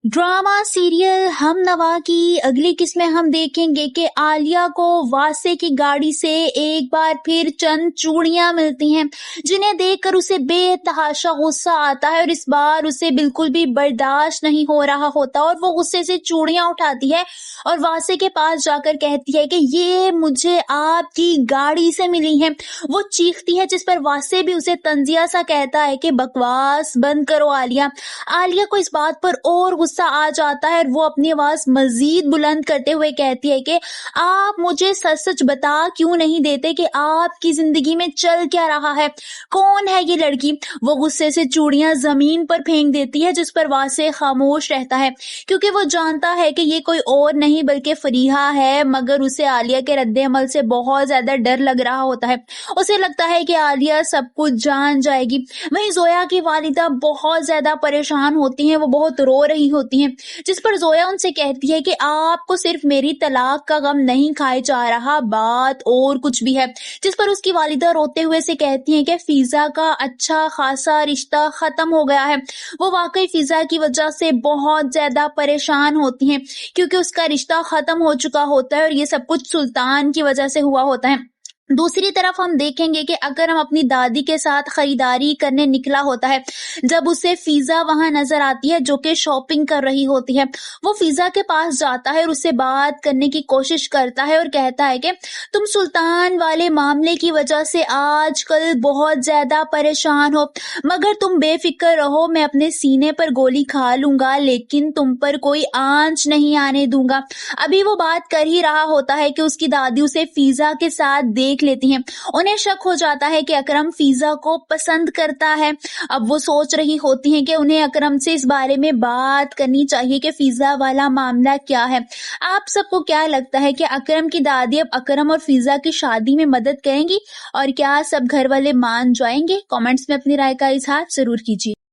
Drama serial हम नवा की अगली किस्त में हम देखेंगे कि आलिया को वासे की गाड़ी से एक बार फिर चंद चूड़ियां मिलती हैं, जिन्हें देखकर उसे बेतहाशा गुस्सा आता है और इस बार उसे बिल्कुल भी बर्दाश्त नहीं हो रहा होता और वो गुस्से से चूड़ियां उठाती है और वासे के पास जाकर कहती है कि ये मुझे आपकी गाड़ी से मिली हैं। वो चीखती है, जिस पर वासे भी उसे तंजिया सा कहता है कि बकवास बंद करो आलिया। आलिया को इस बात पर और गुस्सा आ जाता है और वो अपनी आवाज मजीद बुलंद करते हुए कहती है कि आप मुझे सच सच बता क्यों नहीं देते कि आपकी जिंदगी में चल क्या रहा है, कौन है ये लड़की। वो गुस्से से चूड़ियां जमीन पर फेंक देती है, जिस पर वासे खामोश रहता है क्योंकि वो जानता है कि ये कोई और नहीं बल्कि फरीहा है, मगर उसे आलिया के रद्द अमल से बहुत ज्यादा डर लग रहा होता है। उसे लगता है कि आलिया सब कुछ जान जाएगी। वहीं जोया की वालिदा बहुत ज्यादा परेशान होती हैं, वो बहुत रो रही होती हैं, जिस पर जोया उनसे कहती है कि आपको सिर्फ मेरी तलाक का गम नहीं खाए जा रहा, बात और कुछ भी है। जिस पर उसकी वालिदा रोते हुए से कहती हैं कि फिजा का अच्छा खासा रिश्ता खत्म हो गया है। वो वाकई फिजा की वजह से बहुत ज्यादा परेशान होती हैं क्योंकि उसका रिश्ता खत्म हो चुका होता है और ये सब कुछ सुल्तान की वजह से हुआ होता है। दूसरी तरफ हम देखेंगे कि अकरम अपनी दादी के साथ खरीदारी करने निकला होता है, जब उसे फिजा वहां नजर आती है जो कि शॉपिंग कर रही होती है। वो फिजा के पास जाता है और उससे बात करने की कोशिश करता है और कहता है कि तुम सुल्तान वाले मामले की वजह से आजकल बहुत ज्यादा परेशान हो, मगर तुम बेफिक्र रहो, मैं अपने सीने पर गोली खा लूंगा लेकिन तुम पर कोई आंच नहीं आने दूंगा। अभी वो बात कर ही रहा होता है कि उसकी दादी उसे फिजा के साथ देख लेती हैं। उन्हें शक हो जाता है कि अकरम फिजा को पसंद करता है। अब वो सोच रही होती हैं कि उन्हें अकरम से इस बारे में बात करनी चाहिए कि फिजा वाला मामला क्या है। आप सबको क्या लगता है कि अकरम की दादी अब अकरम और फिजा की शादी में मदद करेंगी और क्या सब घर वाले मान जाएंगे? कमेंट्स में अपनी राय का इजहार जरूर कीजिए।